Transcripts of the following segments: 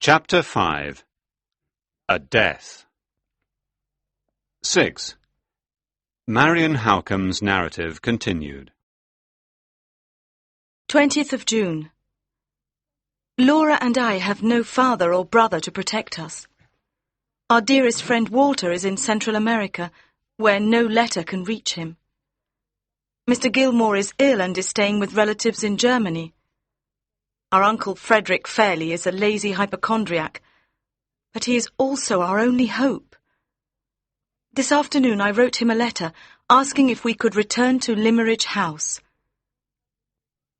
Chapter 5. A Death. 6. Marion Halcome's narrative continued. 20th of June. Laura and I have no father or brother to protect us. Our dearest friend Walter is in Central America, where no letter can reach him. Mr. Gilmore is ill and is staying with relatives in Germany. Our Uncle Frederick Fairley is a lazy hypochondriac, but he is also our only hope. This afternoon I wrote him a letter asking if we could return to Limmeridge House.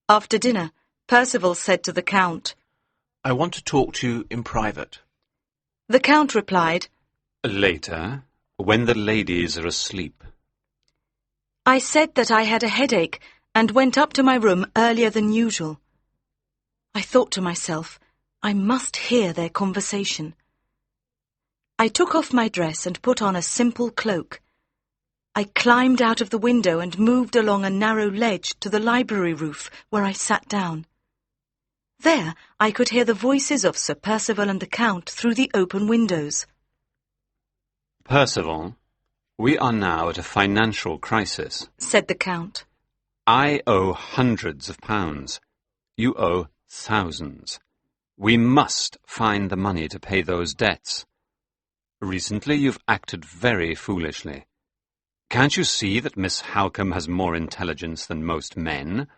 After dinner, Percival said to the Count, "I want to talk to you in private." The Count replied, Later, when the ladies are asleep. I said that I had a headache and went up to my room earlier than usual. I thought to myself, I must hear their conversation. I took off my dress and put on a simple cloak. I climbed out of the window and moved along a narrow ledge to the library roof, where I sat down. There I could hear the voices of Sir Percival and the Count through the open windows. Percival, we are now at a financial crisis, said the Count. I owe hundreds of pounds. You owe thousands. We must find the money to pay those debts. Recently you've acted very foolishly. Can't you see that Miss Halcome has more intelligence than most men?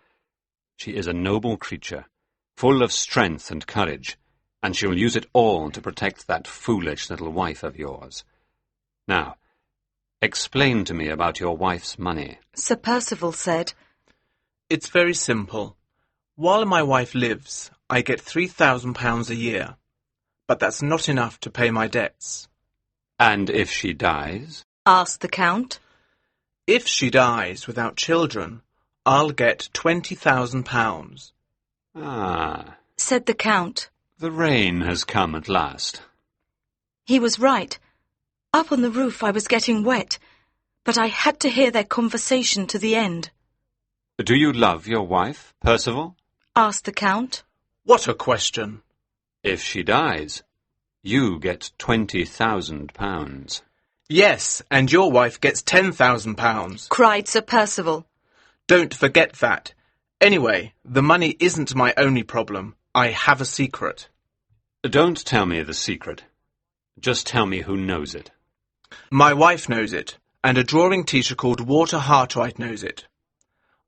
She is a noble creature, full of strength and courage, and she'll use it all to protect that foolish little wife of yours. Now, explain to me about your wife's money. Sir Percival said, "It's very simple. While my wife lives, I get £3,000 a year, but that's not enough to pay my debts." And if she dies? asked the Count. If she dies without children, I'll get £20,000. Ah, said the Count. the rain has come at last. He was right. Up on the roof I was getting wet, but I had to hear their conversation to the end. Do you love your wife, Percival? asked the Count. What a question! If she dies, you get £20,000. Yes, and your wife gets £10,000. cried Sir Percival. Don't forget that. Anyway, the money isn't my only problem. I have a secret. Don't tell me the secret. Just tell me who knows it. My wife knows it, and a drawing teacher called Walter Hartwright knows it.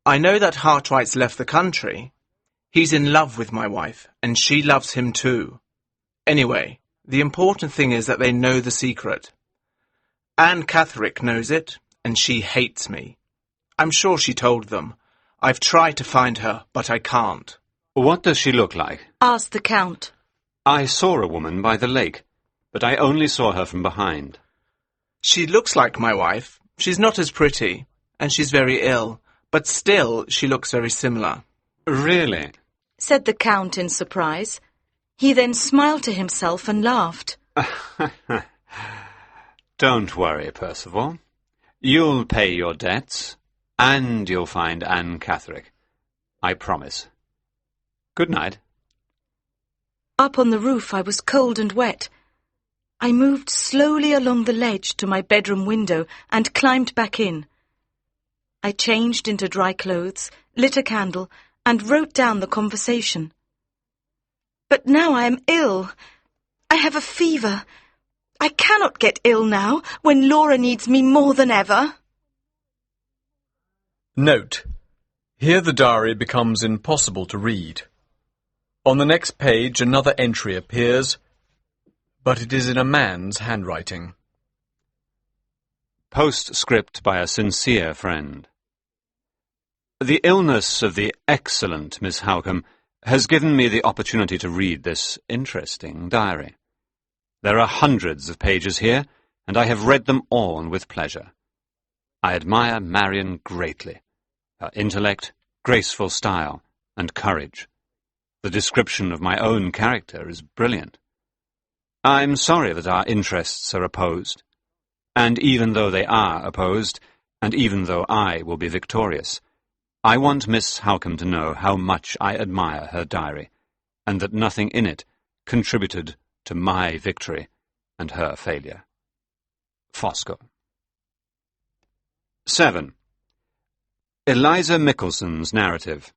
I know that Hartwright's left the country. He's in love with my wife, and she loves him too. Anyway, the important thing is that they know the secret. Anne Catherick knows it, and she hates me. I'm sure she told them. I've tried to find her, but I can't. What does she look like? asked the Count. I saw a woman by the lake, but I only saw her from behind. She looks like my wife. She's not as pretty, and she's very ill, but still she looks very similar. Really? said the Count in surprise. He then smiled to himself and laughed. Don't worry, Percival. You'll pay your debts, and you'll find Anne Catherick. I promise. Good night. Up on the roof I was cold and wet. I moved slowly along the ledge to my bedroom window and climbed back in. I changed into dry clothes, lit a candle, and wrote down the conversation. But now I am ill. I have a fever. I cannot get ill now, when Laura needs me more than ever. Note: here the diary becomes impossible to read. On the next page another entry appears, but it is in a man's handwriting. Postscript by a sincere friend. The illness of the excellent Miss Halcome has given me the opportunity to read this interesting diary. There are hundreds of pages here, and I have read them all with pleasure. I admire Marion greatly. Her intellect, graceful style, and courage. The description of my own character is brilliant. I'm sorry that our interests are opposed. And even though they are opposed, and even though I will be victorious, I want Miss Halcome to know how much I admire her diary, and that nothing in it contributed to my victory and her failure. Fosco. 7. Eliza Mickelson's narrative.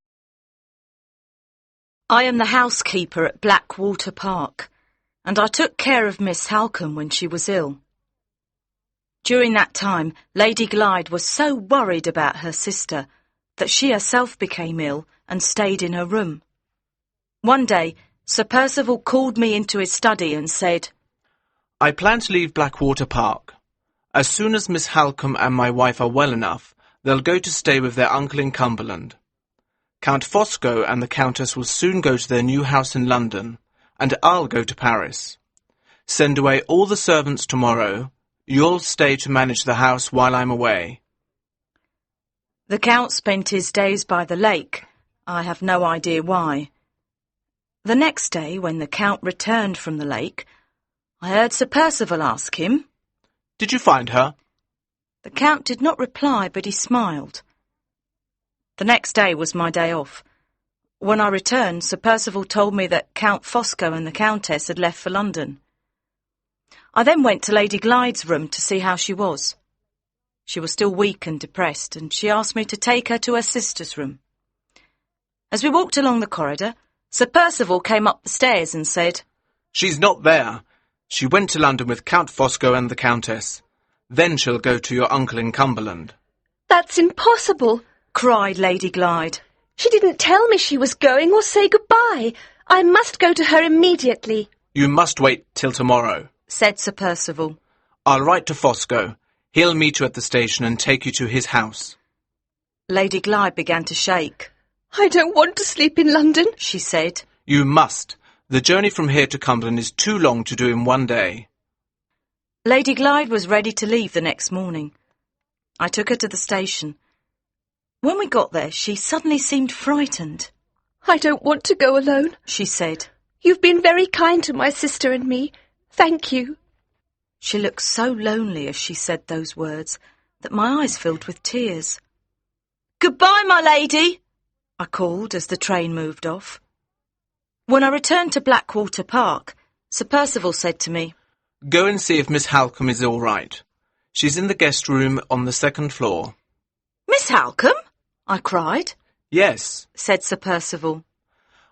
I am the housekeeper at Blackwater Park, and I took care of Miss Halcombe when she was ill. During that time, Lady Glyde was so worried about her sister that she herself became ill and stayed in her room. One day, Sir Percival called me into his study and said, I plan to leave Blackwater Park. As soon as Miss Halcombe and my wife are well enough, they'll go to stay with their uncle in Cumberland. Count Fosco and the Countess will soon go to their new house in London, and I'll go to Paris. Send away all the servants tomorrow. You'll stay to manage the house while I'm away. The Count spent his days by the lake. I have no idea why. The next day, when the Count returned from the lake, I heard Sir Percival ask him, Did you find her? The Count did not reply, but he smiled. The next day was my day off. When I returned, Sir Percival told me that Count Fosco and the Countess had left for London. I then went to Lady Glyde's room to see how she was. She was still weak and depressed, and she asked me to take her to her sister's room. As we walked along the corridor, Sir Percival came up the stairs and said, She's not there. She went to London with Count Fosco and the Countess. Then she'll go to your uncle in Cumberland. That's impossible, cried Lady Glyde. She didn't tell me she was going or say goodbye. I must go to her immediately. You must wait till tomorrow, said Sir Percival. I'll write to Fosco. He'll meet you at the station and take you to his house. Lady Glyde began to shake. I don't want to sleep in London, she said. You must. The journey from here to Cumberland is too long to do in one day. Lady Glyde was ready to leave the next morning. I took her to the station. When we got there, she suddenly seemed frightened. I don't want to go alone, she said. You've been very kind to my sister and me. Thank you. She looked so lonely as she said those words that my eyes filled with tears. Goodbye, my lady, I called as the train moved off. When I returned to Blackwater Park, Sir Percival said to me, Go and see if Miss Halcombe is all right. She's in the guest room on the second floor. Miss Halcombe? I cried. Yes, said Sir Percival.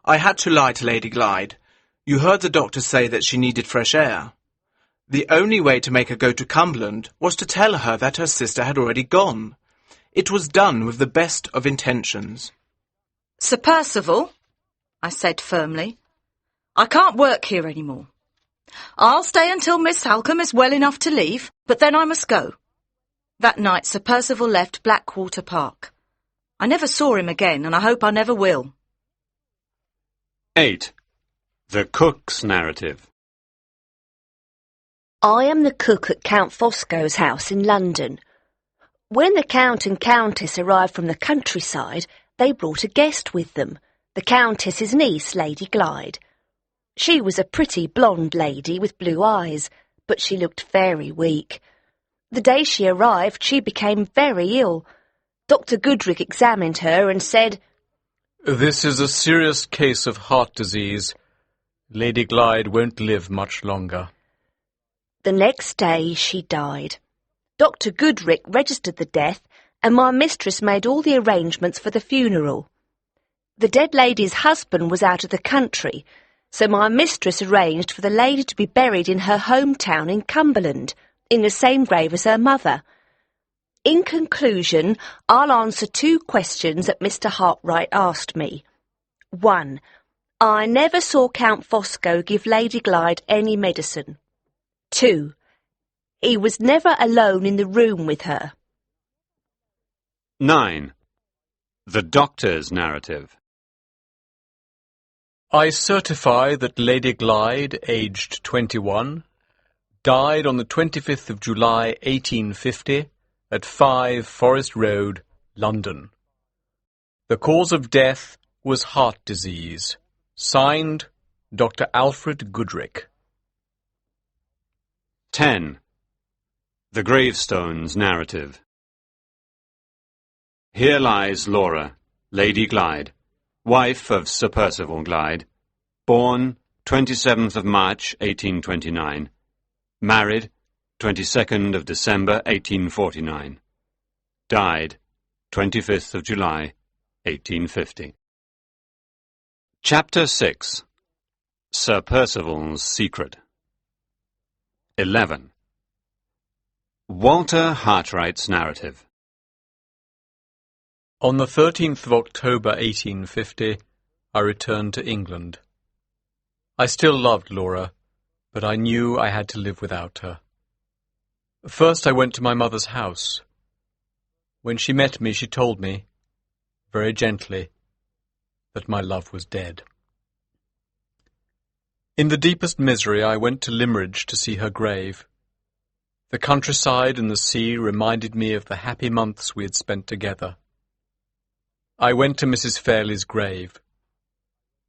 I had to lie to Lady Glyde. You heard the doctor say that she needed fresh air. The only way to make her go to Cumberland was to tell her that her sister had already gone. It was done with the best of intentions. Sir Percival, I said firmly, I can't work here any more. I'll stay until Miss Halcombe is well enough to leave, but then I must go. That night Sir Percival left Blackwater Park. I never saw him again, and I hope I never will. 8. The Cook's narrative. I am the cook at Count Fosco's house in London. When the Count and Countess arrived from the countryside, they brought a guest with them, the Countess's niece, Lady Glyde. She was a pretty blonde lady with blue eyes, but she looked very weak. The day she arrived, she became very ill. Dr. Goodrick examined her and said, This is a serious case of heart disease. Lady Glyde won't live much longer. The next day she died. Dr. Goodrick registered the death, and my mistress made all the arrangements for the funeral. The dead lady's husband was out of the country, so my mistress arranged for the lady to be buried in her hometown in Cumberland, in the same grave as her mother. In conclusion, I'll answer 2 questions that Mr. Hartwright asked me. 1. I never saw Count Fosco give Lady Glyde any medicine. 2. He was never alone in the room with her. 9. The Doctor's narrative. I certify that Lady Glyde, aged 21, died on the 25th of July, 1850, at 5 Forest Road, London. The cause of death was heart disease. Signed, Dr. Alfred Goodrick. 10. The Gravestone's narrative. Here lies Laura, Lady Glyde, wife of Sir Percival Glyde, born 27th of March, 1829. Married, 22nd of December, 1849. Died, 25th of July, 1850. Chapter 6. Sir Percival's Secret. 11. Walter Hartwright's Narrative. On the 13th of October 1850, I returned to England. I still loved Laura, but I knew I had to live without her. First I went to my mother's house. When she met me, she told me, very gently, that my love was dead. In the deepest misery, I went to Limmeridge to see her grave. The countryside and the sea reminded me of the happy months we had spent together. I went to Mrs. Fairley's grave.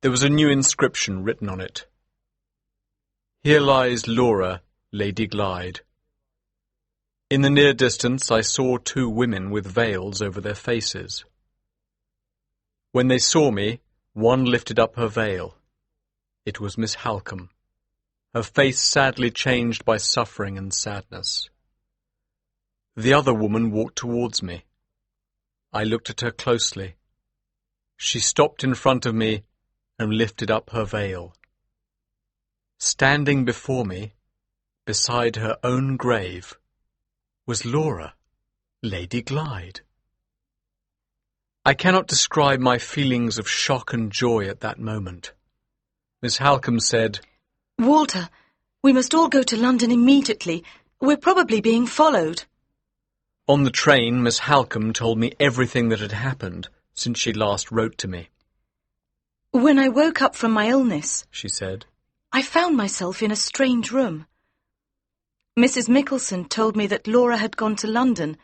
There was a new inscription written on it. Here lies Laura, Lady Glyde. In the near distance I saw two women with veils over their faces. When they saw me, one lifted up her veil. It was Miss Halcombe, her face sadly changed by suffering and sadness. The other woman walked towards me. I looked at her closely. She stopped in front of me and lifted up her veil. Standing before me, beside her own grave, was Laura, Lady Glyde. I cannot describe my feelings of shock and joy at that moment. Miss Halcombe said, "Walter, we must all go to London immediately. We're probably being followed." On the train, Miss Halcombe told me everything that had happened since she last wrote to me. "When I woke up from my illness," she said, "I found myself in a strange room. Mrs. Michelson told me that Laura had gone to London,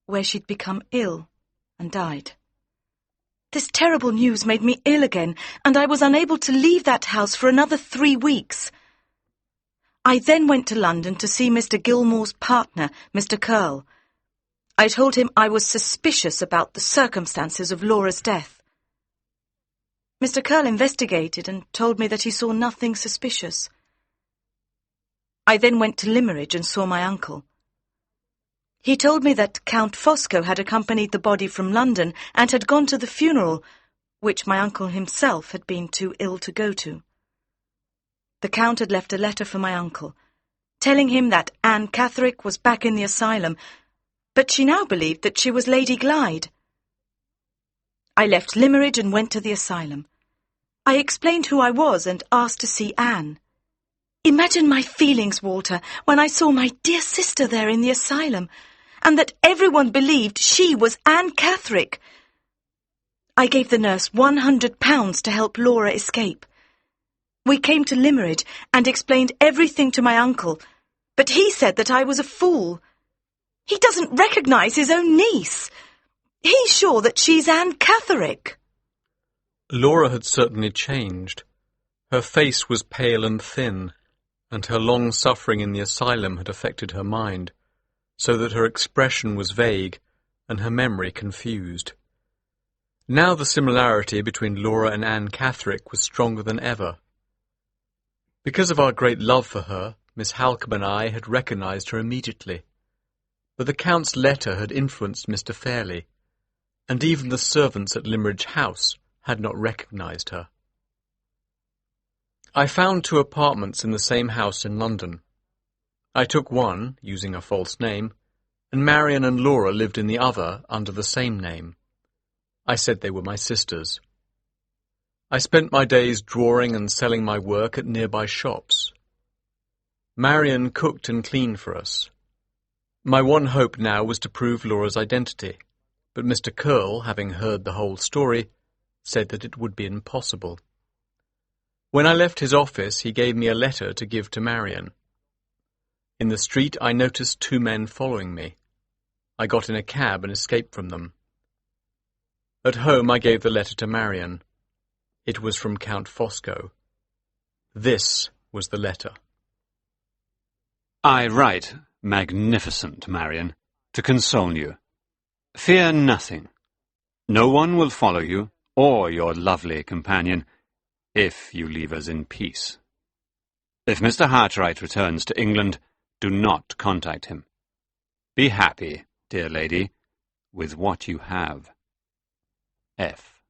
where she'd become ill and died. This terrible news made me ill again, and I was unable to leave that house for another 3 weeks. I then went to London to see Mr. Gilmore's partner, Mr. Curl. I told him I was suspicious about the circumstances of Laura's death. Mr. Curl investigated and told me that he saw nothing suspicious. I then went to Limmeridge and saw my uncle. He told me that Count Fosco had accompanied the body from London and had gone to the funeral, which my uncle himself had been too ill to go to. The Count had left a letter for my uncle, telling him that Anne Catherick was back in the asylum, but she now believed that she was Lady Glyde. I left Limmeridge and went to the asylum. I explained who I was and asked to see Anne. Imagine my feelings, Walter, when I saw my dear sister there in the asylum, and that everyone believed she was Anne Catherick. I gave the nurse £100 to help Laura escape. We came to Limmeridge and explained everything to my uncle, but he said that I was a fool. He doesn't recognise his own niece. He's sure that she's Anne Catherick." Laura had certainly changed. Her face was pale and thin, and her long suffering in the asylum had affected her mind, so that her expression was vague and her memory confused. Now the similarity between Laura and Anne Catherick was stronger than ever. Because of our great love for her, Miss Halcombe and I had recognised her immediately. But the Count's letter had influenced Mr. Fairley, and even the servants at Limmeridge House had not recognised her. I found 2 apartments in the same house in London. I took one, using a false name, and Marian and Laura lived in the other under the same name. I said they were my sisters. I spent my days drawing and selling my work at nearby shops. Marian cooked and cleaned for us. My one hope now was to prove Laura's identity, but Mr. Curl, having heard the whole story, said that it would be impossible. When I left his office, he gave me a letter to give to Marian. In the street, I noticed 2 men following me. I got in a cab and escaped from them. At home, I gave the letter to Marian. It was from Count Fosco. This was the letter. "I write, magnificent Marian, to console you. Fear nothing. No one will follow you, or your lovely companion, if you leave us in peace. If Mr. Hartwright returns to England, do not contact him. Be happy, dear lady, with what you have. F.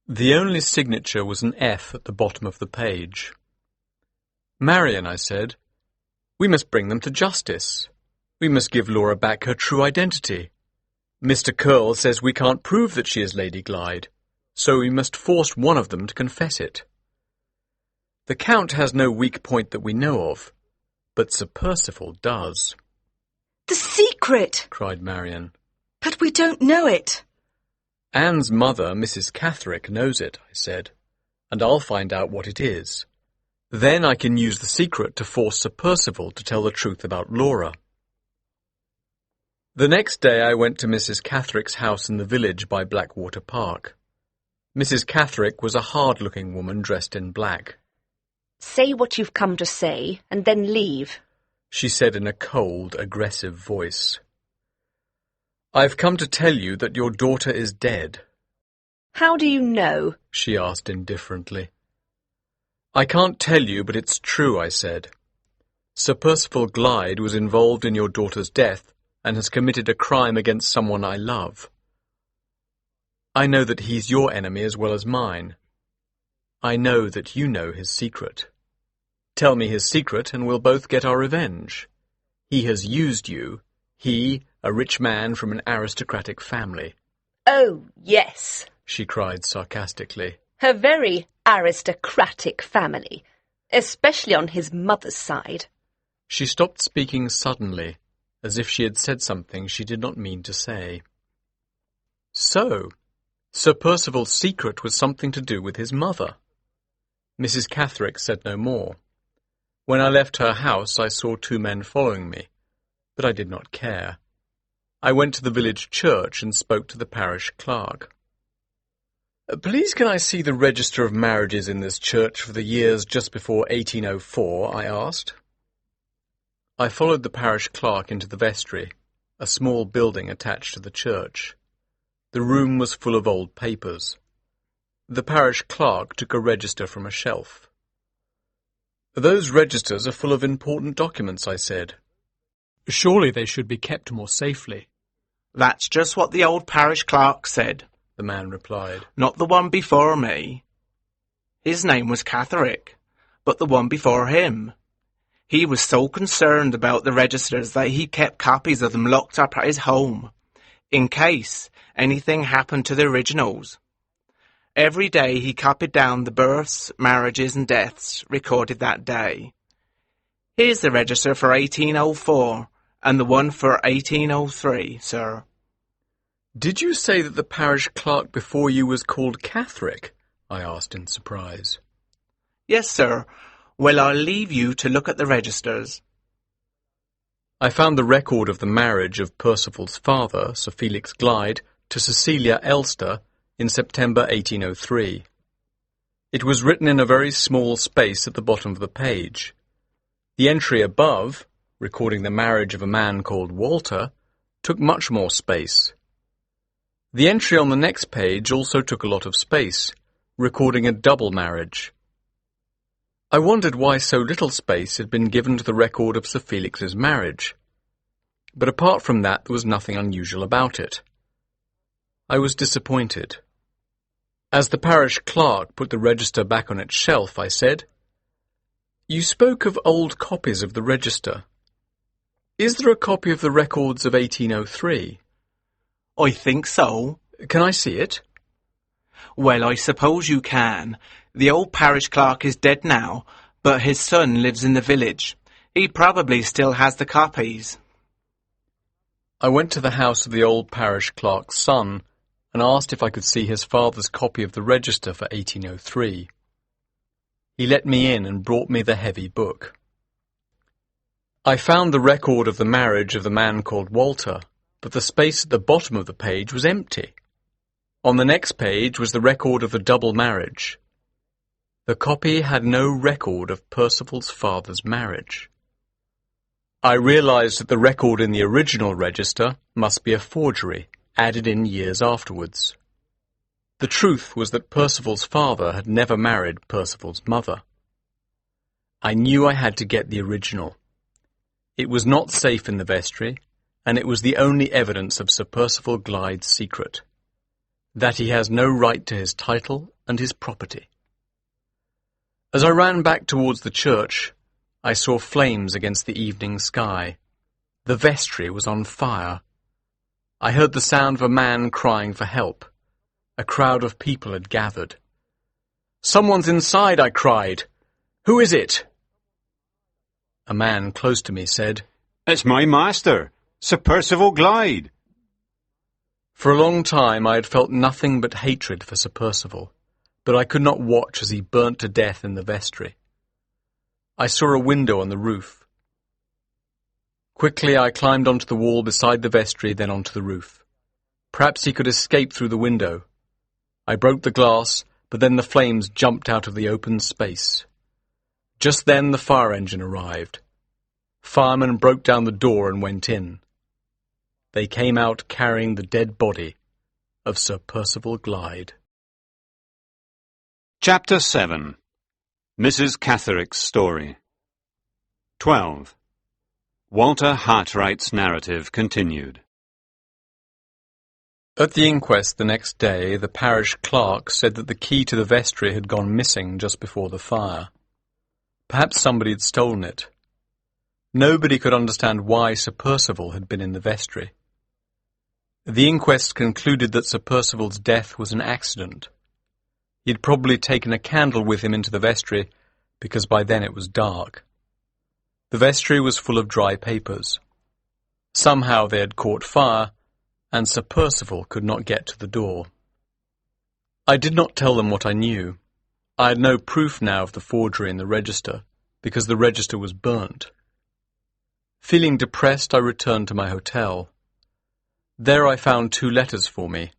The only signature was an F at the bottom of the page. Marion, I said, we must bring them to justice. We must give Laura back her true identity. Mr. Curl says we can't prove that she is Lady Glyde, so we must force one of them to confess it. The Count has no weak point that we know of, but Sir Percival does. The secret! Cried Marion. But we don't know it. Anne's mother, Mrs. Catherick, knows it, I said, and I'll find out what it is. Then I can use the secret to force Sir Percival to tell the truth about Laura. The next day I went to Mrs. Catherick's house in the village by Blackwater Park. Mrs. Catherick was a hard-looking woman dressed in black. Say what you've come to say, and then leave, she said in a cold, aggressive voice. I've come to tell you that your daughter is dead. How do you know? She asked indifferently. I can't tell you, but it's true, I said. Sir Percival Glyde was involved in your daughter's death and has committed a crime against someone I love. I know that he's your enemy as well as mine. I know that you know his secret. Tell me his secret and we'll both get our revenge. He has used you, he, a rich man from an aristocratic family. Oh, yes, she cried sarcastically. A very aristocratic family, especially on his mother's side. She stopped speaking suddenly, as if she had said something she did not mean to say. So, Sir Percival's secret was something to do with his mother. Mrs. Catherick said no more. When I left her house, I saw two men following me, but I did not care. I went to the village church and spoke to the parish clerk. Please can I see the register of marriages in this church for the years just before 1804, I asked. I followed the parish clerk into the vestry, a small building attached to the church. The room was full of old papers. The parish clerk took a register from a shelf. Those registers are full of important documents, I said. Surely they should be kept more safely. That's just what the old parish clerk said, the man replied. Not the one before me. His name was Catherick, but the one before him. He was so concerned about the registers that he kept copies of them locked up at his home, in case anything happened to the originals. Every day he copied down the births, marriages and deaths recorded that day. Here's the register for 1804 and the one for 1803, sir. Did you say that the parish clerk before you was called Catherick? I asked in surprise. Yes, sir. Well, I'll leave you to look at the registers. I found the record of the marriage of Percival's father, Sir Felix Glyde, to Cecilia Elster in September 1803. It was written in a very small space at the bottom of the page. The entry above, recording the marriage of a man called Walter, took much more space. The entry on the next page also took a lot of space, recording a double marriage. I wondered why so little space had been given to the record of Sir Felix's marriage, but apart from that there was nothing unusual about it. I was disappointed. As the parish clerk put the register back on its shelf, I said, You spoke of old copies of the register. Is there a copy of the records of 1803? I think so. Can I see it? Well, I suppose you can. The old parish clerk is dead now, but his son lives in the village. He probably still has the copies. I went to the house of the old parish clerk's son and asked if I could see his father's copy of the register for 1803. He let me in and brought me the heavy book. I found the record of the marriage of the man called Walter, but the space at the bottom of the page was empty. On the next page was the record of the double marriage. The copy had no record of Percival's father's marriage. I realized that the record in the original register must be a forgery, added in years afterwards. The truth was that Percival's father had never married Percival's mother. I knew I had to get the original. It was not safe in the vestry, and it was the only evidence of Sir Percival Glyde's secret, that he has no right to his title and his property. As I ran back towards the church, I saw flames against the evening sky. The vestry was on fire. I heard the sound of a man crying for help. A crowd of people had gathered. "Someone's inside," I cried. "Who is it?" A man close to me said, "It's my master, Sir Percival Glyde." For a long time I had felt nothing but hatred for Sir Percival, but I could not watch as he burnt to death in the vestry. I saw a window on the roof. Quickly I climbed onto the wall beside the vestry, then onto the roof. Perhaps he could escape through the window. I broke the glass, but then the flames jumped out of the open space. Just then the fire engine arrived. Firemen broke down the door and went in. They came out carrying the dead body of Sir Percival Glyde. Chapter 7. Mrs. Catherick's Story. 12. Walter Hartwright's narrative continued. At the inquest the next day, the parish clerk said that the key to the vestry had gone missing just before the fire. Perhaps somebody had stolen it. Nobody could understand why Sir Percival had been in the vestry. The inquest concluded that Sir Percival's death was an accident. He had probably taken a candle with him into the vestry, because by then it was dark. The vestry was full of dry papers. Somehow they had caught fire, and Sir Percival could not get to the door. I did not tell them what I knew. I had no proof now of the forgery in the register, because the register was burnt. Feeling depressed, I returned to my hotel. There I found 2 letters for me.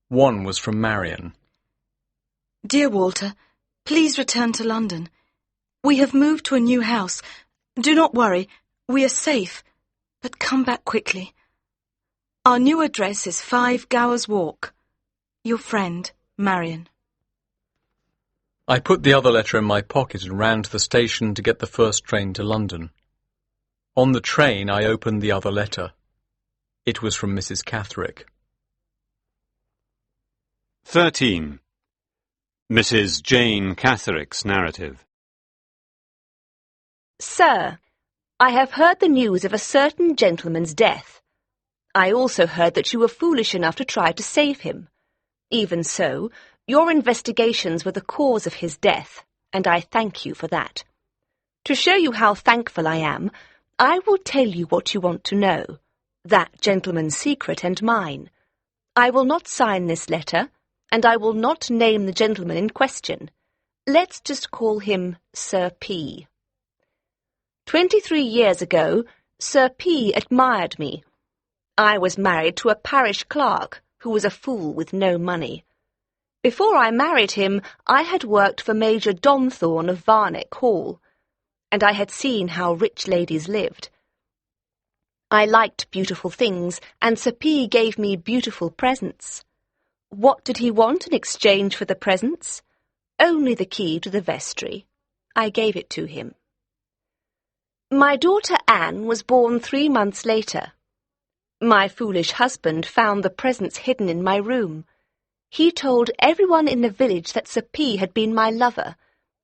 One was from Marion. Dear Walter, please return to London. We have moved to a new house. Do not worry, we are safe, but come back quickly. Our new address is 5 Gower's Walk. Your friend, Marion. I put the other letter in my pocket and ran to the station to get the first train to London. On the train I opened the other letter. It was from Mrs. Catherick. 13. Mrs. Jane Catherick's narrative. Sir, I have heard the news of a certain gentleman's death. I also heard that you were foolish enough to try to save him. Even so, your investigations were the cause of his death, and I thank you for that. To show you how thankful I am, I will tell you what you want to know, that gentleman's secret and mine. I will not sign this letter, and I will not name the gentleman in question. Let's just call him Sir P. 23 years ago, Sir P. admired me. I was married to a parish clerk who was a fool with no money. Before I married him, I had worked for Major Donthorne of Varneck Hall, and I had seen how rich ladies lived. I liked beautiful things, and Sir P. gave me beautiful presents. What did he want in exchange for the presents? Only the key to the vestry. I gave it to him. My daughter Anne was born 3 months later. My foolish husband found the presents hidden in my room. He told everyone in the village that Sir P. had been my lover,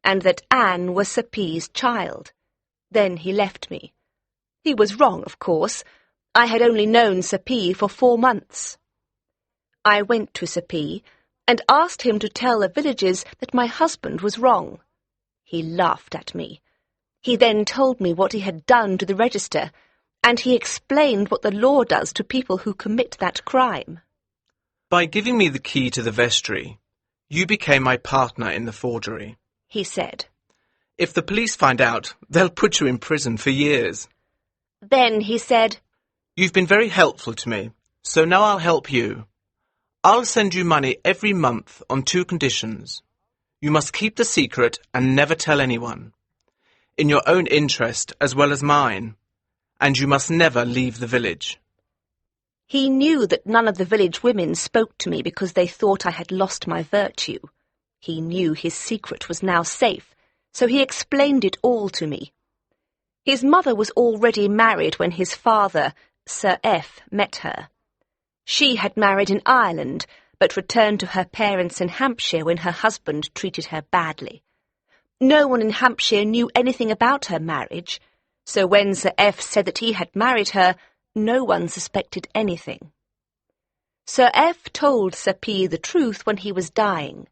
and that Anne was Sir P.'s child. Then he left me. He was wrong, of course. I had only known Sir P. for 4 months. I went to Sir P. and asked him to tell the villagers that my husband was wrong. He laughed at me. He then told me what he had done to the register, and he explained what the law does to people who commit that crime. By giving me the key to the vestry, you became my partner in the forgery, he said. If the police find out, they'll put you in prison for years. Then he said, You've been very helpful to me, so now I'll help you. I'll send you money every month on 2 conditions. You must keep the secret and never tell anyone, in your own interest as well as mine, and you must never leave the village. He knew that none of the village women spoke to me because they thought I had lost my virtue. He knew his secret was now safe, so he explained it all to me. His mother was already married when his father, Sir F., met her. She had married in Ireland, but returned to her parents in Hampshire when her husband treated her badly. No one in Hampshire knew anything about her marriage, so when Sir F. said that he had married her, no one suspected anything. Sir F. told Sir P. the truth when he was dying.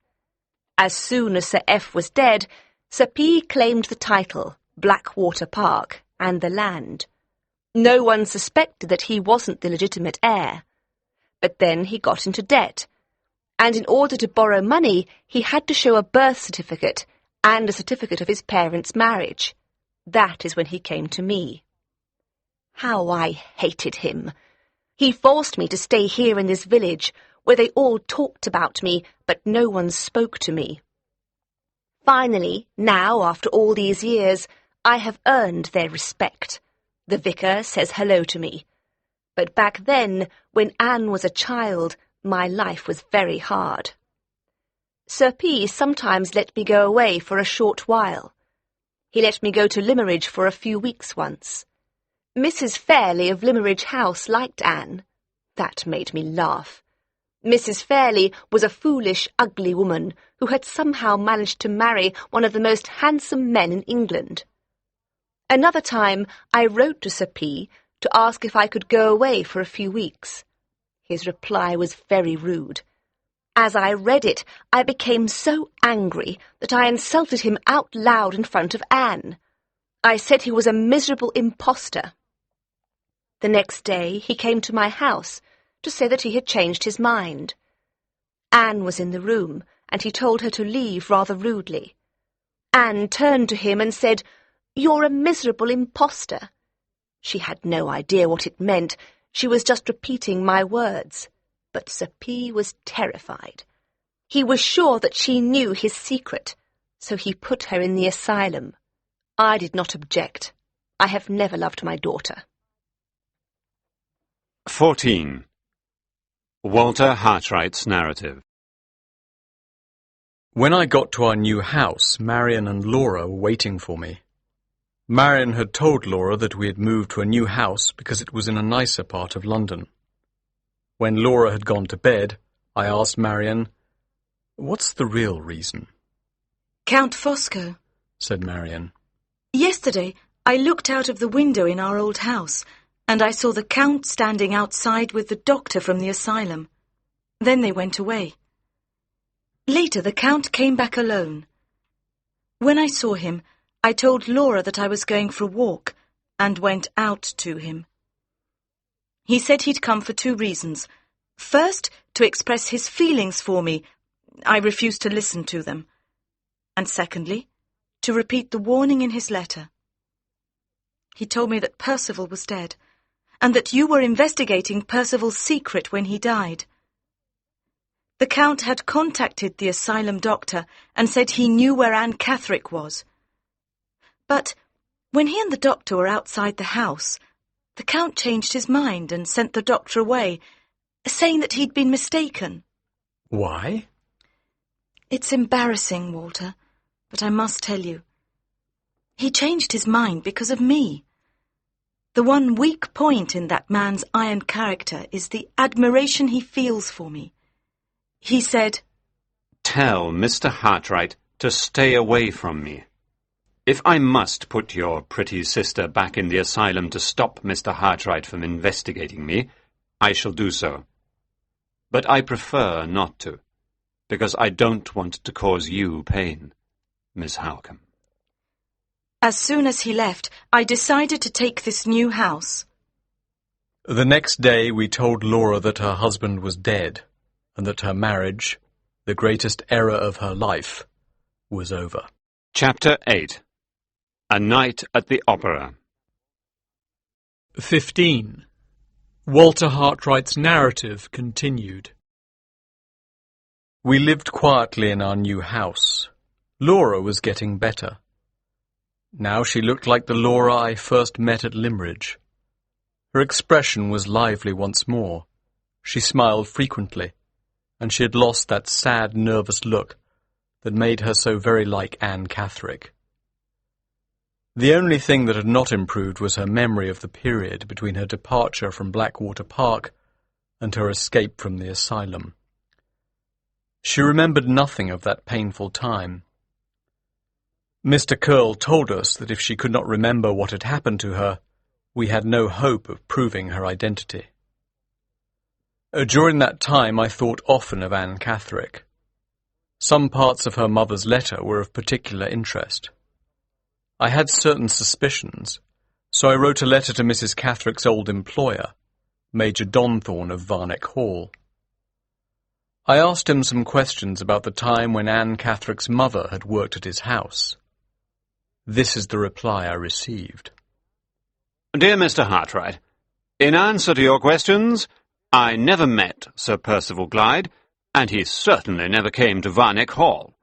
As soon as Sir F. was dead, Sir P. claimed the title, Blackwater Park, and the land. No one suspected that he wasn't the legitimate heir. But then he got into debt, and in order to borrow money, he had to show a birth certificate and a certificate of his parents' marriage. That is when he came to me. How I hated him! He forced me to stay here in this village, where they all talked about me, but no one spoke to me. Finally, now, after all these years, I have earned their respect. The vicar says hello to me. But back then, when Anne was a child, my life was very hard. Sir P. sometimes let me go away for a short while. He let me go to Limmeridge for a few weeks once. Mrs. Fairley of Limmeridge House liked Anne. That made me laugh. Mrs. Fairley was a foolish, ugly woman who had somehow managed to marry one of the most handsome men in England. Another time I wrote to Sir P. to ask if I could go away for a few weeks. His reply was very rude. As I read it, I became so angry that I insulted him out loud in front of Anne. I said he was a miserable impostor. The next day he came to my house to say that he had changed his mind. Anne was in the room, and he told her to leave rather rudely. Anne turned to him and said, "You're a miserable impostor." She had no idea what it meant. She was just repeating my words. But Sir P. was terrified. He was sure that she knew his secret, so he put her in the asylum. I did not object. I have never loved my daughter. 14. Walter Hartwright's narrative. When I got to our new house, Marion and Laura were waiting for me. Marion had told Laura that we had moved to a new house because it was in a nicer part of London. When Laura had gone to bed, I asked Marion, "What's the real reason?" Count Fosco, said Marion. Yesterday I looked out of the window in our old house, and I saw the Count standing outside with the doctor from the asylum. Then they went away. Later the Count came back alone. When I saw him, I told Laura that I was going for a walk, and went out to him. He said he'd come for 2 reasons. First, to express his feelings for me. I refused to listen to them. And secondly, to repeat the warning in his letter. He told me that Percival was dead, and that you were investigating Percival's secret when he died. The Count had contacted the asylum doctor and said he knew where Anne Catherick was. But when he and the doctor were outside the house, the Count changed his mind and sent the doctor away, saying that he'd been mistaken. Why? It's embarrassing, Walter, but I must tell you. He changed his mind because of me. The one weak point in that man's iron character is the admiration he feels for me. He said, "Tell Mr. Hartwright to stay away from me. If I must put your pretty sister back in the asylum to stop Mr. Hartwright from investigating me, I shall do so. But I prefer not to, because I don't want to cause you pain, Miss Halcombe." As soon as he left, I decided to take this new house. The next day we told Laura that her husband was dead, and that her marriage, the greatest error of her life, was over. Chapter 8. A Night at the Opera. 15. Walter Hartwright's narrative continued. We lived quietly in our new house. Laura was getting better. Now she looked like the Laura I first met at Limmeridge. Her expression was lively once more. She smiled frequently, and she had lost that sad, nervous look that made her so very like Anne Catherick. The only thing that had not improved was her memory of the period between her departure from Blackwater Park and her escape from the asylum. She remembered nothing of that painful time. Mr. Curl told us that if she could not remember what had happened to her, we had no hope of proving her identity. During that time I thought often of Anne Catherick. Some parts of her mother's letter were of particular interest. I had certain suspicions, so I wrote a letter to Mrs. Catherick's old employer, Major Donthorne of Varneck Hall. I asked him some questions about the time when Anne Catherick's mother had worked at his house. This is the reply I received. Dear Mr. Hartwright, in answer to your questions, I never met Sir Percival Glyde, and he certainly never came to Varneck Hall.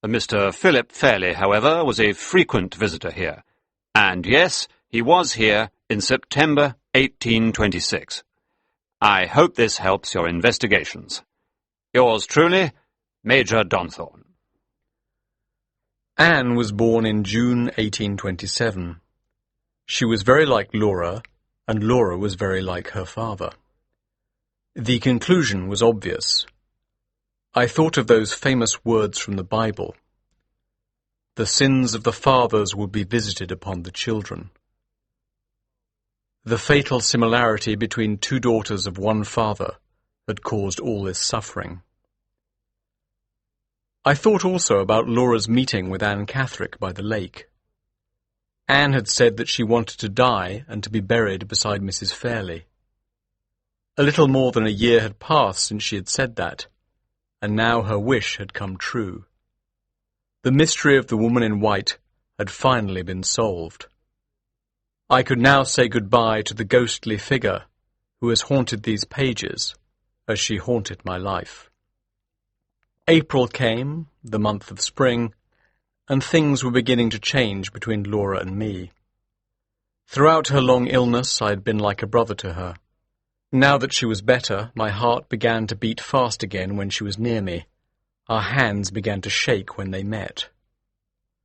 Mr. Philip Fairley, however, was a frequent visitor here, and yes, he was here in September 1826. I hope this helps your investigations. Yours truly, Major Donthorne. Anne was born in June 1827. She was very like Laura, and Laura was very like her father. The conclusion was obvious. I thought of those famous words from the Bible. The sins of the fathers would be visited upon the children. The fatal similarity between two daughters of one father had caused all this suffering. I thought also about Laura's meeting with Anne Catherick by the lake. Anne had said that she wanted to die and to be buried beside Mrs. Fairley. A little more than a year had passed since she had said that, and now her wish had come true. The mystery of the woman in white had finally been solved. I could now say goodbye to the ghostly figure who has haunted these pages as she haunted my life. April came, the month of spring, and things were beginning to change between Laura and me. Throughout her long illness I had been like a brother to her. Now that she was better, my heart began to beat fast again when she was near me. Our hands began to shake when they met.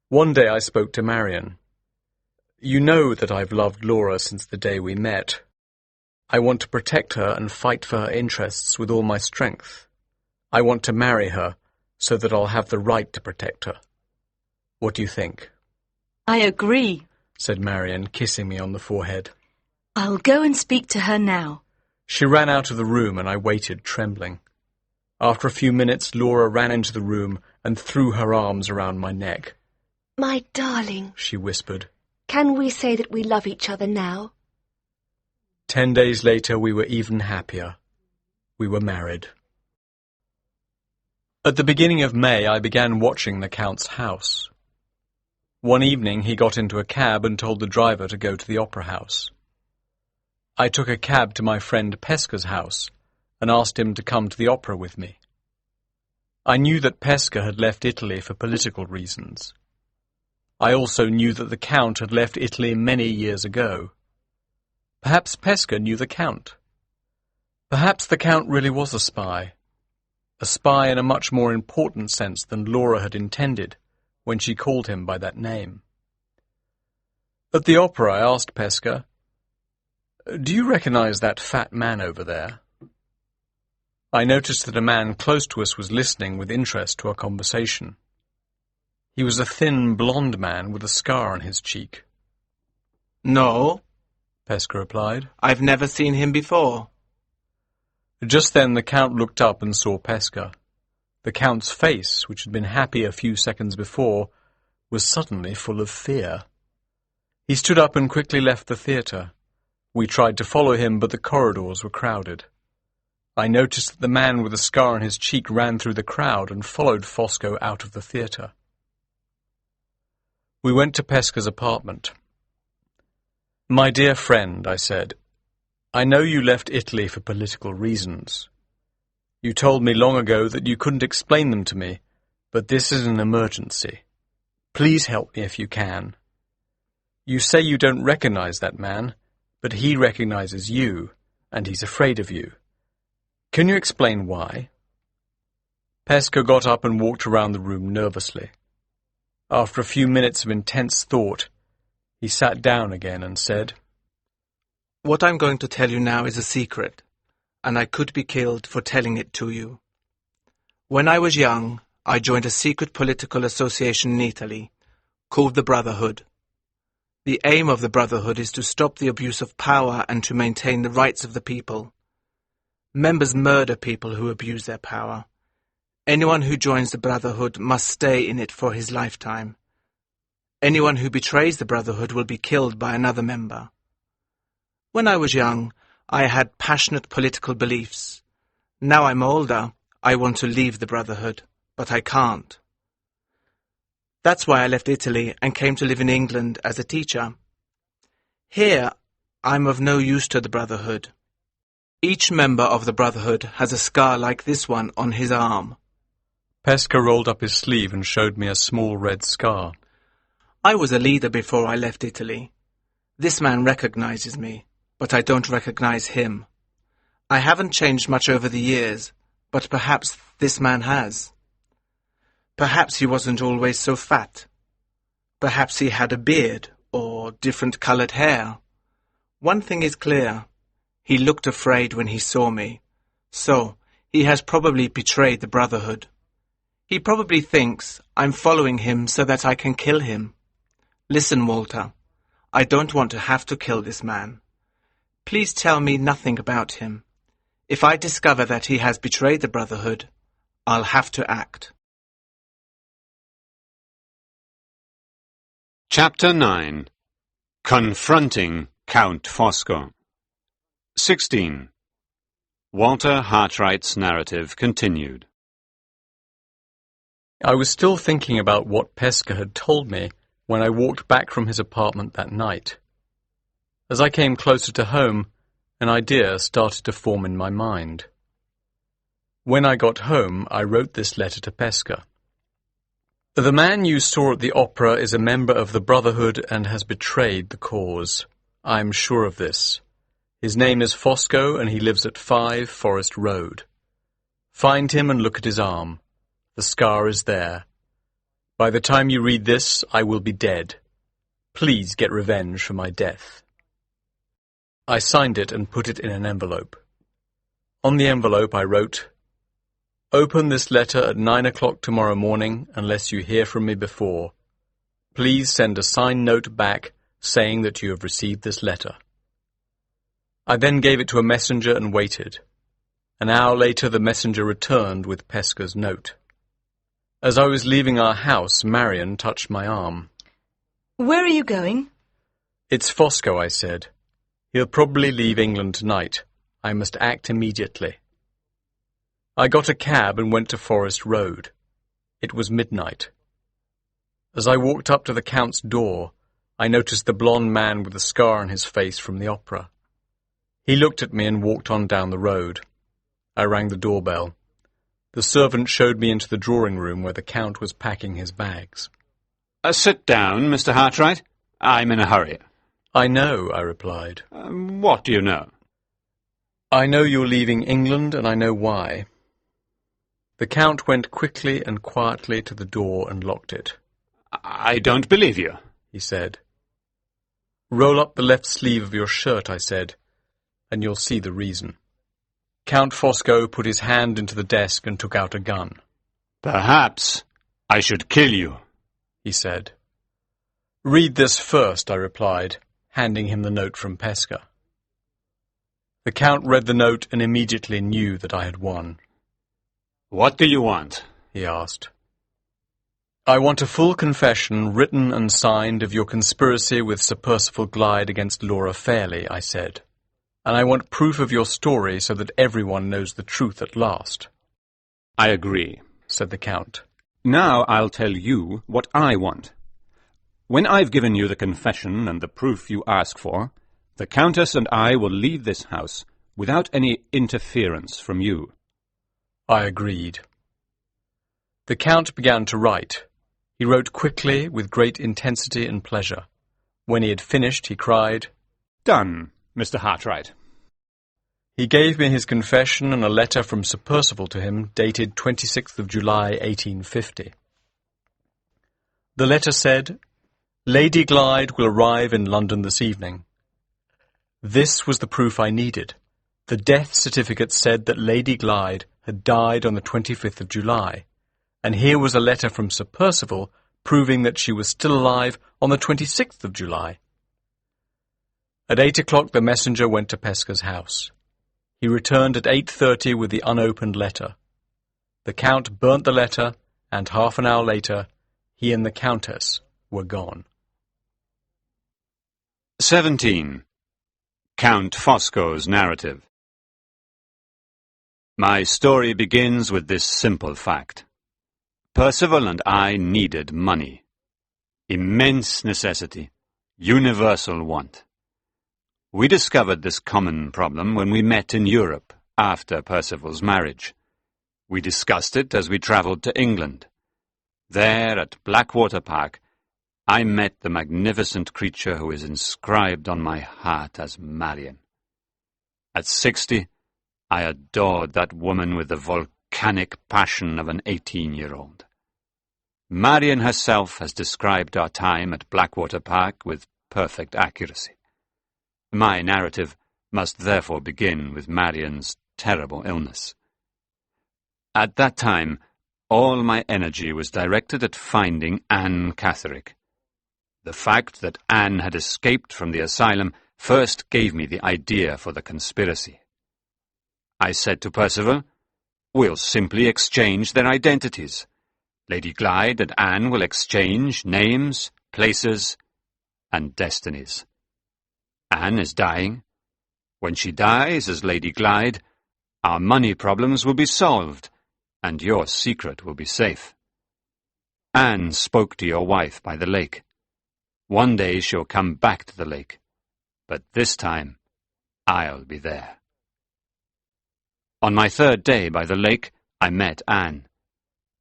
One day I spoke to Marion. You know that I've loved Laura since the day we met. I want to protect her and fight for her interests with all my strength. I want to marry her so that I'll have the right to protect her. What do you think? I agree, said Marion, kissing me on the forehead. I'll go and speak to her now. She ran out of the room and I waited, trembling. After a few minutes, Laura ran into the room and threw her arms around my neck. My darling, she whispered. Can we say that we love each other now? 10 days later, we were even happier. We were married. At the beginning of May, I began watching the Count's house. One evening, he got into a cab and told the driver to go to the opera house. I took a cab to my friend Pesca's house and asked him to come to the opera with me. I knew that Pesca had left Italy for political reasons. I also knew that the Count had left Italy many years ago. Perhaps Pesca knew the Count. Perhaps the Count really was a spy in a much more important sense than Laura had intended when she called him by that name. At the opera, I asked Pesca, "Do you recognize that fat man over there?" I noticed that a man close to us was listening with interest to our conversation. He was a thin, blond man with a scar on his cheek. No, Pesca replied. I've never seen him before. Just then the Count looked up and saw Pesca. The Count's face, which had been happy a few seconds before, was suddenly full of fear. He stood up and quickly left the theatre. We tried to follow him, but the corridors were crowded. I noticed that the man with the scar on his cheek ran through the crowd and followed Fosco out of the theatre. We went to Pesca's apartment. "My dear friend," I said, "I know you left Italy for political reasons. You told me long ago that you couldn't explain them to me, but this is an emergency. Please help me if you can. You say you don't recognize that man, but he recognizes you, and he's afraid of you. Can you explain why?" Pesca got up and walked around the room nervously. After a few minutes of intense thought, He sat down again and said, "What I'm going to tell you now is a secret, and I could be killed for telling it to you. When I was young, I joined a secret political association in Italy called the Brotherhood. The aim of the Brotherhood is to stop the abuse of power and to maintain the rights of the people. Members murder people who abuse their power. Anyone who joins the Brotherhood must stay in it for his lifetime. Anyone who betrays the Brotherhood will be killed by another member. When I was young, I had passionate political beliefs. Now I'm older, I want to leave the Brotherhood, but I can't. That's why I left Italy and came to live in England as a teacher. Here, I'm of no use to the Brotherhood. Each member of the Brotherhood has a scar like this one on his arm." Pesca rolled up his sleeve and showed me a small red scar. "I was a leader before I left Italy. This man recognizes me, but I don't recognize him. I haven't changed much over the years, but perhaps this man has. Perhaps he wasn't always so fat. Perhaps he had a beard or different-colored hair. One thing is clear. He looked afraid when he saw me. So, he has probably betrayed the Brotherhood. He probably thinks I'm following him so that I can kill him. Listen, Walter, I don't want to have to kill this man. Please tell me nothing about him. If I discover that he has betrayed the Brotherhood, I'll have to act." Chapter 9. Confronting Count Fosco. 16. Walter Hartwright's narrative continued. I was still thinking about what Pesca had told me when I walked back from his apartment that night. As I came closer to home, an idea started to form in my mind. When I got home, I wrote this letter to Pesca. "The man you saw at the opera is a member of the Brotherhood and has betrayed the cause. I am sure of this. His name is Fosco and he lives at 5 Forest Road. Find him and look at his arm. The scar is there. By the time you read this, I will be dead. Please get revenge for my death." I signed it and put it in an envelope. On the envelope I wrote, "Open this letter at 9 o'clock tomorrow morning unless you hear from me before. Please send a signed note back saying that you have received this letter." I then gave it to a messenger and waited. An hour later the messenger returned with Pesca's note. As I was leaving our house, Marion touched my arm. Where are you going? "It's Fosco," I said. "He'll probably leave England tonight. I must act immediately." I got a cab and went to Forest Road. It was midnight. As I walked up to the Count's door, I noticed the blond man with the scar on his face from the opera. He looked at me and walked on down the road. I rang the doorbell. The servant showed me into the drawing room where the Count was packing his bags. Sit down, Mr. Hartwright. I'm in a hurry. "I know," I replied. What do you know? "I know you're leaving England, and I know why." The Count went quickly and quietly to the door and locked it. I don't believe you, he said. "Roll up the left sleeve of your shirt," I said, "and you'll see the reason." Count Fosco put his hand into the desk and took out a gun. "Perhaps I should kill you," he said. "Read this first," I replied, handing him the note from Pesca. The Count read the note and immediately knew that I had won. "What do you want?" he asked. "I want a full confession, written and signed, of your conspiracy with Sir Percival Glyde against Laura Fairley," I said. "And I want proof of your story so that everyone knows the truth at last." "I agree," said the Count. "Now I'll tell you what I want. When I've given you the confession and the proof you ask for, the Countess and I will leave this house without any interference from you." I agreed. The Count began to write. He wrote quickly, with great intensity and pleasure. When he had finished, he cried, "Done, Mr. Hartwright." He gave me his confession and a letter from Sir Percival to him, dated 26th of July, 1850. The letter said, Lady Glyde will arrive in London this evening. This was the proof I needed. The death certificate said that Lady Glyde had died on the 25th of July, and here was a letter from Sir Percival proving that she was still alive on the 26th of July. At 8 o'clock the messenger went to Pesca's house. He returned at 8:30 with the unopened letter. The Count burnt the letter, and half an hour later he and the Countess were gone. 17. Count Fosco's narrative. My story begins with this simple fact. Percival and I needed money. Immense necessity. Universal want. We discovered this common problem when we met in Europe after Percival's marriage. We discussed it as we travelled to England. There at Blackwater Park, I met the magnificent creature who is inscribed on my heart as Marian. At 60, I adored that woman with the volcanic passion of an 18-year-old. Marian herself has described our time at Blackwater Park with perfect accuracy. My narrative must therefore begin with Marian's terrible illness. At that time, all my energy was directed at finding Anne Catherick. The fact that Anne had escaped from the asylum first gave me the idea for the conspiracy. I said to Percival, "We'll simply exchange their identities. Lady Glyde and Anne will exchange names, places, and destinies. Anne is dying. When she dies as Lady Glyde, our money problems will be solved, and your secret will be safe. Anne spoke to your wife by the lake. One day she'll come back to the lake, but this time I'll be there." On my third day by the lake, I met Anne.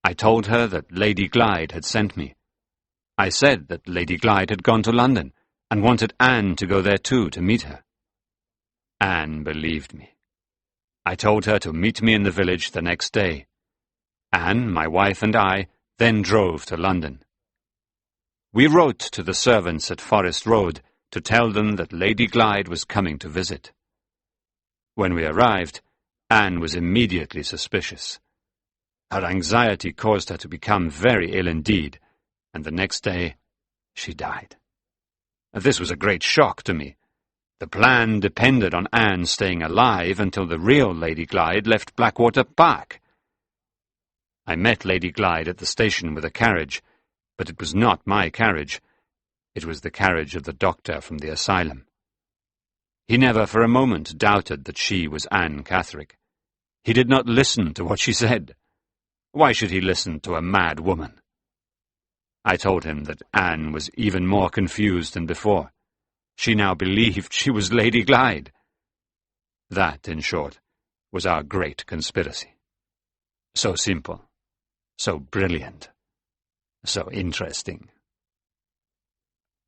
I told her that Lady Glyde had sent me. I said that Lady Glyde had gone to London and wanted Anne to go there too to meet her. Anne believed me. I told her to meet me in the village the next day. Anne, my wife, and I then drove to London. We wrote to the servants at Forest Road to tell them that Lady Glyde was coming to visit. When we arrived, Anne was immediately suspicious. Her anxiety caused her to become very ill indeed, and the next day she died. This was a great shock to me. The plan depended on Anne staying alive until the real Lady Glyde left Blackwater Park. I met Lady Glyde at the station with a carriage, but it was not my carriage. It was the carriage of the doctor from the asylum. He never for a moment doubted that she was Anne Catherick. He did not listen to what she said. Why should he listen to a mad woman? I told him that Anne was even more confused than before. She now believed she was Lady Glyde. That, in short, was our great conspiracy. So simple, so brilliant, so interesting.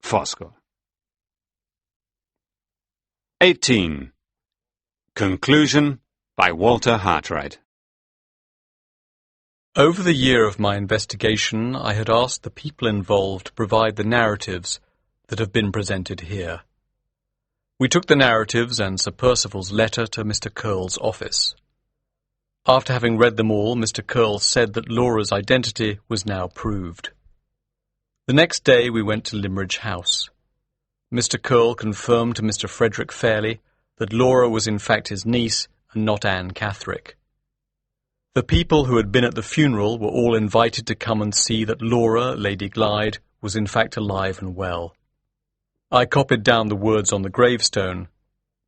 Fosco. 18. Conclusion by Walter Hartwright. Over the year of my investigation, I had asked the people involved to provide the narratives that have been presented here. We took the narratives and Sir Percival's letter to Mr. Curll's office. After having read them all, Mr. Curll said that Laura's identity was now proved. The next day we went to Limmeridge House. Mr. Curll confirmed to Mr. Frederick Fairley that Laura was in fact his niece and not Anne Catherick. The people who had been at the funeral were all invited to come and see that Laura, Lady Glyde, was in fact alive and well. I copied down the words on the gravestone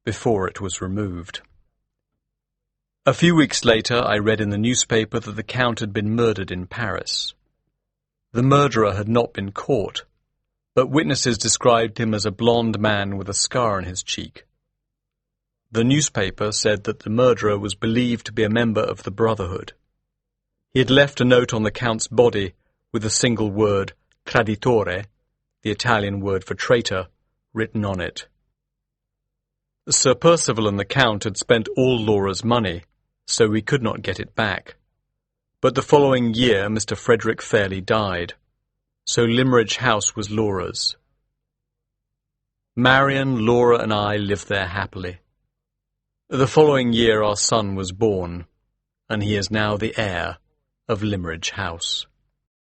before it was removed. A few weeks later I read in the newspaper that the Count had been murdered in Paris. The murderer had not been caught, but witnesses described him as a blonde man with a scar on his cheek. The newspaper said that the murderer was believed to be a member of the Brotherhood. He had left a note on the Count's body with the single word traditore, the Italian word for traitor, written on it. Sir Percival and the Count had spent all Laura's money, so we could not get it back. But the following year Mr. Frederick Fairley died, so Limmeridge House was Laura's. Marion, Laura and I lived there happily. The following year our son was born, and he is now the heir of Limmeridge House.